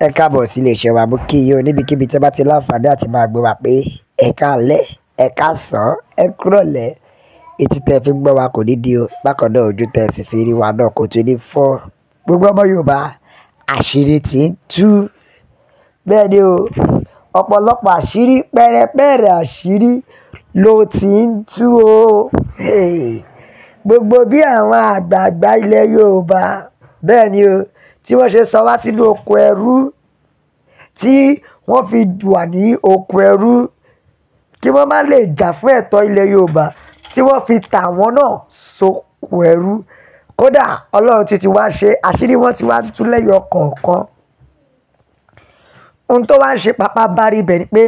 Ẹ káàbọ̀ sí iléeṣẹ́ wa, mo kí yín o níbikíbi tí ẹ bá ti láǹfààní àti máa gbọ́ wa pé ẹ káalẹ́, ẹ káàsán, ẹ kúrọ̀lẹ́. Etí tẹ́ fi ń gbọ́ wa kò ní di o, bákan náà ojú tẹ́ sì fi rí wa náà kò tún ní fọ́. Gbogbo ọmọ Yorùbá, àṣírí tí ń tú. Bẹ́ẹ̀ ni o, ọ̀pọ̀lọpọ̀ àṣírí, pẹ́rẹpẹ̀rẹ̀ àṣírí ló ti ń tú o. Gbogbo bí àwọn àgbààgbà ilẹ̀ Yorùbá, bẹ́ẹ̀ ni o, tí wọ́n ṣe sọ wá sínú oko ẹrú, tí wọ́n fi wà ní oko ẹrú, kí wọ́n má lè jà fún ẹ̀tọ́ ilẹ̀ Yorùbá, tí wọ́n fi tà wọ́n náà sóko ẹrú. Kódà Ọlọ́run ti wá ṣe àṣírí wọn ti wá tú lẹ́yọ kọ̀ọ̀kan. Ohun tó wá ń ṣe pàpà bá rí bẹ̀ ni pé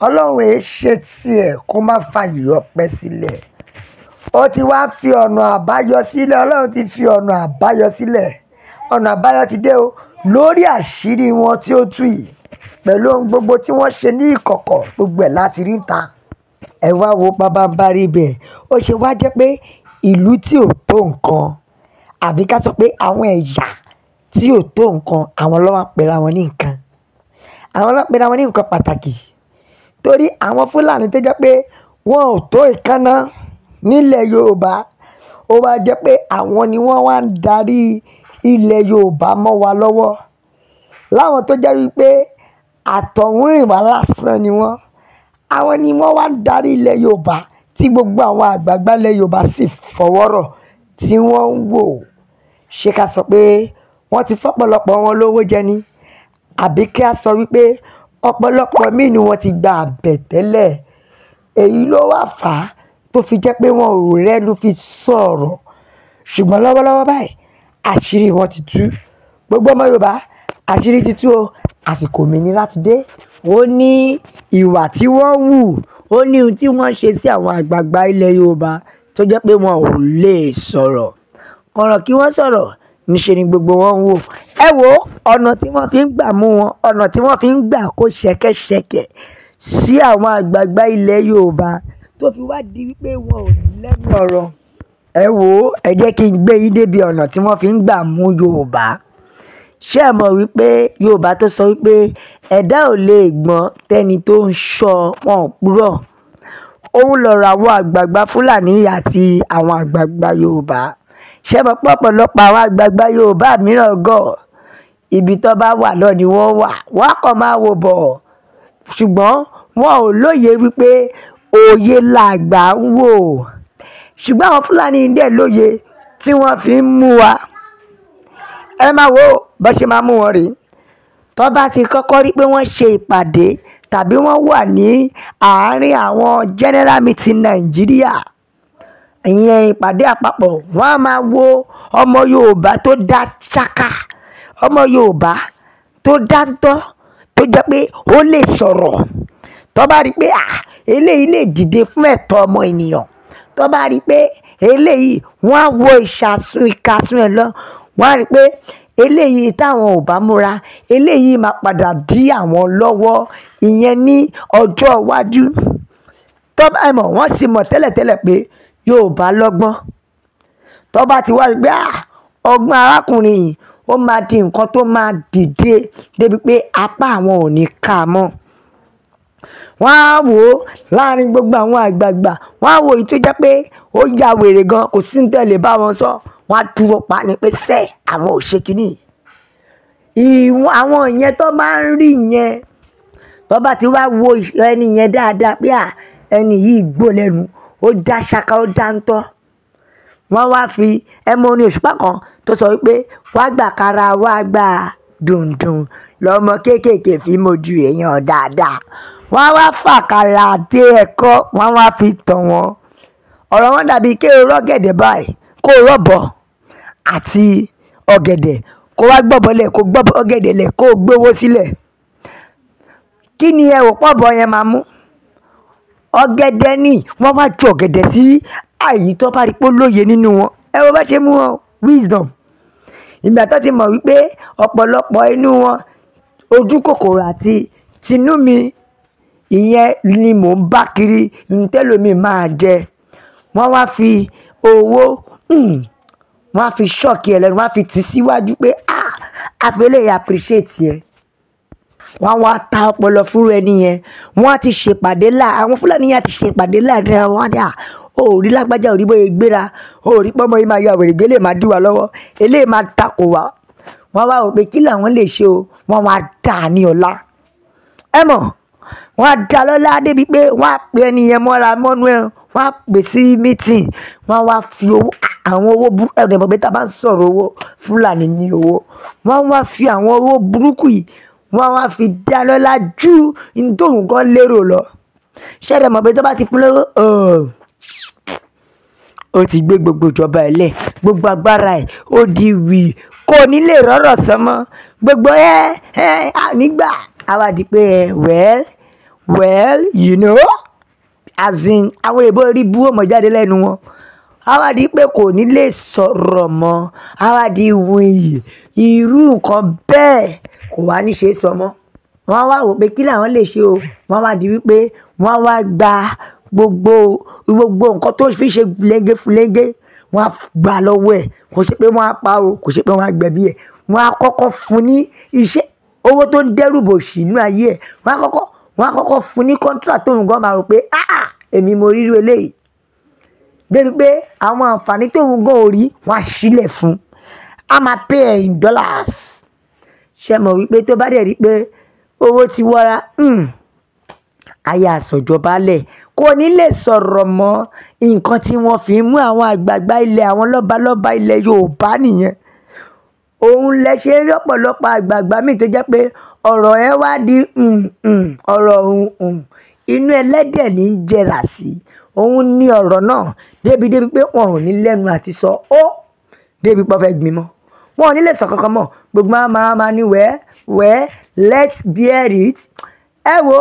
Ọlọ́run èé ṣe tiẹ̀ kó má fààyè ọpẹ́ sílẹ̀. Ó ti wá fi ọ̀nà àbáyọ sílẹ̀, Ọlọ́run ti fi ọ̀nà àbáyọ sílẹ̀. Ọ̀nà àbáyọ ti dé o lórí àṣírí wọn tí ó tú yìí, pẹ̀lú ohun gbogbo tí wọ́n ṣe ní ìkọ̀kọ̀, gbogbo ẹ̀ láti rí ta. Ẹ wá wo pabambarí bẹ̀, ó ṣe wá jẹ́ pé ìlú tí ò tó nǹkan, àbí ká sọ pé àwọn ẹ̀yà tí ò tó nǹkan, àwọn ló wá pera wọn ní nǹkan. Àwọn ló pera wọn ní nǹkan pàtàkì. Torí àwọn Fúlàní tó jẹ́ pé wọn ò tó ìkànnà nílẹ̀ Yorùbá, ó wá jẹ́ pé àwọn ni wọ́n wá ń darí ilẹ̀ Yorùbá mọ́ wa lọ́wọ́. Láwọn tó jẹ́ wípé àtọ̀húnrìnwá lásán ni wọ́n. Àwọn ni wọ́n wá ń darí ilẹ̀ Yorùbá tí gbogbo àwọn àgbààgbà ilẹ̀ Yorùbá sì fọwọ́rọ̀ tí wọ́n ń wò. Ṣé ká sọ pé wọ́n ti fọ́pọ̀lọpọ̀ wọn lówó jẹ ni? Àbí kí a sọ wípé ọ̀pọ̀lọpọ̀ míì ni wọ́n ti gba àbẹ̀tẹ́lẹ̀. Èyí ló wá fà á tó fi jẹ́ pé wọn ò rẹ́nu fi sọ̀rọ̀. Ṣùgbọ́n lọ́wọ́lọ́wọ́ báyìí, àṣírí wọn ti tú. Gbogbo ọmọ Yorùbá, àṣírí ti tú o. Àsìkò òmìnira ti dé. Ó ní ìwà tí wọ́n wù, ó ní ohun tí wọ́n ṣe sí àwọn àgbààgbà ilẹ̀ Yorùbá tó jẹ́ pé wọn ò lè sọ̀rọ̀. Kọ̀rọ̀ kí wọ́n sọ̀rọ̀, níṣe ni gbogbo wọn ń wò. Ẹ wo ọ̀nà tí wọ́n fi ń gbà mú wọn, ọ̀nà tí wọ́n fi ń gbà kó ṣẹ̀kẹ̀ṣẹ̀kẹ̀ sí àwọn àgbààgbà ilẹ̀ Yorùbá tó fi wá di wípé wọn ò lẹ́nu ọ̀rọ̀. Ẹ wo, ẹ jẹ́ kí n gbé yín débi ọ̀nà tí wọ́n fi ń gbà mú Yorùbá. Ṣé ẹ mọ̀ wípé Yorùbá tó sọ wípé ẹ̀dá ò lè gbọ́n tẹ́ni tó ń ṣọ́ wọn ò purọ́. Òun lọ̀rọ̀ àwọn àgbààgbà Fúlàní àti àwọn àgbààgbà Yorùbá. Ṣé ẹ mọ̀ pé ọ̀pọ̀lọpọ̀ àwọn àgbààgbà Yorùbá mìíràn gọ̀, ibi tó bá wà lọ ni wọ́n wà, wọ́n kàn máa wò bọ̀. Ṣùgbọ́n wọn ò lóye wípé òye làgbà ń wò. Ṣùgbọ́n àwọn Fúlàní dẹ̀ lóye tí wọ́n fi ń mú wa. Ẹ máa wo bó ṣe máa mú wọn rèé. Tó bá ti kọ́kọ́ rí pé wọ́n ṣe ìpàdé tàbí wọ́n wà ní àárín àwọn general meeting Nàìjíríà, ìyẹn ìpàdé àpapọ̀, wọ́n á máa wo ọmọ Yorùbá tó dá ṣáká, ọmọ Yorùbá tó dáńtọ́, tó jẹ́ pé ó lè sọ̀rọ̀. Tó bá rí pé eléyìí lè dìde fún ẹ̀tọ́ ọmọ ènìyàn, tó bá rí pé eléyìí, wọ́n á wo ìkàsùn ẹ̀ lọ, wọ́n á rí pé eléyìí táwọn ò bá múra, eléyìí máa padà dí àwọn lọ́wọ́, ìyẹn ní ọjọ́ iwájú. Tó bá mọ̀, wọ́n sì mọ̀ tẹ́lẹ̀tẹ́lẹ̀ pé Yorùbá lọ́gbọ́n. Tó bá ti wá rí pé ọgbọ́n arákùnrin yìí ó máa di nǹkan tó máa dìde débi pé apá àwọn ò ní ká mọ́. Wọ́n á wò ó láàrin gbogbo àwọn àgbààgbà, wọ́n á wò èyí tó jẹ́ pé ó ya wèrè gan, kò sí ní tẹ́lẹ̀ bá wọn sọ. Wọ́n á dúró pa ni pé sẹ́ àwọn ò ṣe kíní. Àwọn ìyẹn tó máa ń rí yẹn, tó bá ti wá wo ẹni yẹn dáadáa pé ẹni yìí gbó lẹ́nu, ó dá ṣáká, ó dáńtọ́. Wọ́n wá fi ẹmọ orin Òṣùpá kan tó sọ wípé wá gbà kára wá gbà dùndùn lọ́mọ kéékèèké fi mojú èèyàn dáadáa. Wọ́n wá fàkàrà dé ẹ̀kọ́, wọ́n wá fi tàn wọ́n. Ọ̀rọ̀ wọn dàbí kí o rọ́gẹ̀dẹ̀ báyìí, kó o rọ̀bọ̀ àti ọ̀gẹ̀dẹ̀, kó wá gbọ́bọ̀lẹ̀, kó gbọ́bọ̀ ọ̀gẹ̀dẹ̀ lẹ̀, kó o gbówó sílẹ̀. Kí ni ẹ ò pọ̀bọ̀ yẹn máa mú? Ọ̀gẹ̀dẹ̀ ni wọ́n wá ju ọ̀gẹ̀dẹ̀ sí àyè tó bá rí pé ó lóye nínú wọn. Ẹ wo bá ṣe mú wọn, wisdom. Ìgbà tó ti mọ̀ wípé ọ̀pọ̀lọpọ̀ inú wọn ojú kòkòrò àti tinú mi, ìyẹn ni mò ń bá kiri, ntẹ́lómi máa jẹ. Wọ́n wá fi owó, wọ́n á fi ṣọ́ọ̀kì ẹ̀ lẹ́nu, wọ́n á fi tì síwájú pé àfẹ́lẹ́ appreciate ẹ̀. wọ́n wá ta ọpọlọ fúnra ẹni yẹn, wọ́n á ti ṣèpàdé àwọn Fúlàní yẹn á ti ṣèpàdé láàrin ara wọn dà ó rí lágbájá ò rí bóyá gbéra ó rí pọ́nmọ́ yìí máa ya wèrègé lè máa dí wa lọ́wọ́ eléyìí máa takò wá wọ́n wá wò pé kí làwọn lè ṣe o wọ́n wá dà ní ọlá ẹ mọ̀ wọ́n á dà lọ́lá débi pé wọ́n á pe ẹni yẹn mọ́ra mọ́nú ẹ̀ wọ́n á pè sí mítìn wọ́n wá fi owó àwọn owó burúkú ẹ̀rọ ìmọ̀ pé tá a bá ń sọ̀rọ̀ owó Fúlàní ní owó wọ́n wá fi àwọn owó burúkú yìí wọ́n wá fi dá lọ́lá ju nítorí kan lérò lọ ṣẹ́rẹ̀ mọ̀ pé tó bá ti fún lówó ó ti gbé gbogbo ìjọba ẹ̀ lẹ̀ gbogbo agbára ẹ̀ ó di wì kò ní lè rọ́rọ̀ sọmọ́ gbogbo nígbà àwa di pé well you know as in àwọn èèbó rí bú ọmọ jáde lẹ́nu wọn àwa di pé kò ní lè sọ̀rọ̀ mọ́ àwa di wì irú nǹkan bẹ́ẹ̀ kò wá ní ṣe é sọ mọ́ wọ́n wá wò pé kí làwọn lè ṣe o wọ́n wá di wípé wọ́n wá gba gbogbo nǹkan tó fi ṣe fúlẹ́ńgé wọ́n á gbà lọ́wọ́ ẹ̀ kò ṣe pé wọ́n á pa o kò ṣe pé wọ́n á gbẹ̀bí ẹ̀ wọ́n á kọ́kọ́ fún ní iṣẹ́ owó tó ń dẹ́rù bò sí inú ayé ẹ̀ wọ́n á kọ́kọ́ fún ní contract tóun gan máa rò pé èmi mo rí irú eléyìí débi pé àwọn àǹfààní tóun gan ò rí wọ́n á sílẹ̀ fún a máa pay ẹ̀ in dollars ṣe mọ̀ wípé tó bá dẹ̀ rí pé owó ti wọ́ra ayé àsọjọba lẹ̀ kò ní lè sọ̀rọ̀ mọ́ nǹkan tí wọ́n fi ń mú àwọn àgbààgbà ilẹ̀ àwọn lọ́balọ́ba ilẹ̀ Yorùbá nìyẹn òun lẹ ṣe rí ọ̀pọ̀lọpọ̀ àgbààgbà míì tó jẹ́ pé ọ̀rọ̀ ẹ wá di ọ̀rọ̀ inú ẹlẹ́dẹ̀ ní í jẹrà sí òun ní ọ̀rọ̀ náà débi pé wọn ò ní lẹ́nu àti sọ ó débi pọ́ fẹ́ gbìmọ̀ wọn ò ní lè sọ kankan mọ́ gbogbo máa ní wẹ́ẹ́ let's bear it ẹ wo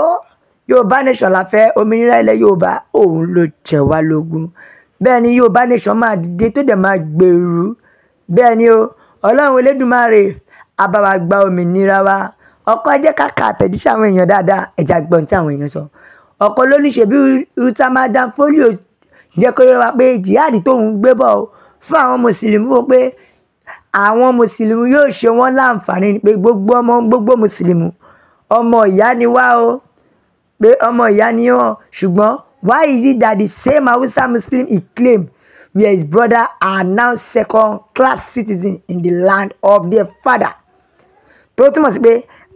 Yorùbá nation la fẹ́ òmìnira ilẹ̀ Yorùbá òun ló jẹ wá lógún bẹ́ẹ̀ ni Yorùbá nation máa dìde tó dẹ̀ máa gbèrú bẹ́ẹ̀ ni o Ọlọ́run Elédùmarè á bá wa gba òmìnira wa ọkọ jẹ́ káka àtẹ̀jíṣẹ́ àwọn èèyàn dáadáa ẹ̀já gbọ́n tí àwọn èèyàn sọ ọkọ ló ní ṣe bí Ultramadam Folio jẹ́ kó yẹ wá pé jihad tóun gbé bọ̀ fún àwọn mùsùlùmí wò pé àwọn mùsùlùmí yóò ṣe wọ́n láǹfààní pé gbogbo mùsùlùmí ọmọ ìyá ni wá o pé ọmọ ìyá ni wọn ṣùgbọ́n why is it that the same Hausa Muslim he claimed where his brother are now second-class citizens in the land of their father tó túmọ̀ sí pé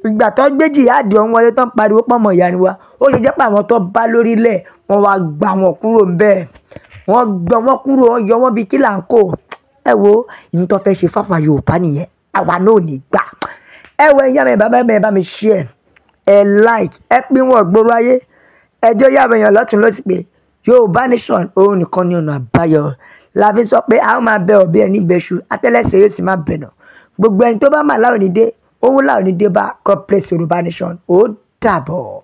ìgbà tó gbé jihad ọ̀hún wọlé tó ń pariwo pọ́nmọ ìyá ni wa ó ṣe jẹ́ pé àwọn tó bá lórílẹ̀ wọ́n wá gbà wọ́n kúrò ńbẹ̀ wọ́n gbọ́ wọ́n kúrò wọ́n yọ wọ́n bíi kí là ń kó ẹ wo ìyẹn tó fẹ́ ṣe fáfá Yorùbá nìyẹn àwa náà ò ní gbà ẹ wo ẹ̀yà mi bá mi share ẹ like ẹ pín wọn gbòòrò ayé ẹjọ́ yàrá èèyàn lọ́tún lọ́sì pé Yorùbá nation òun nìkan ní ọ̀nà àbáyọ la fi sọ pé a ó máa bẹ ọ̀bẹ ẹni bẹṣu àtẹ́lẹsẹ̀ yóò sì máa bẹ̀nà gbogbo ẹni tó bá mà láwọn ní dé òun láwọn ní dé bá God bless Yorùbá nation ó dàbọ̀.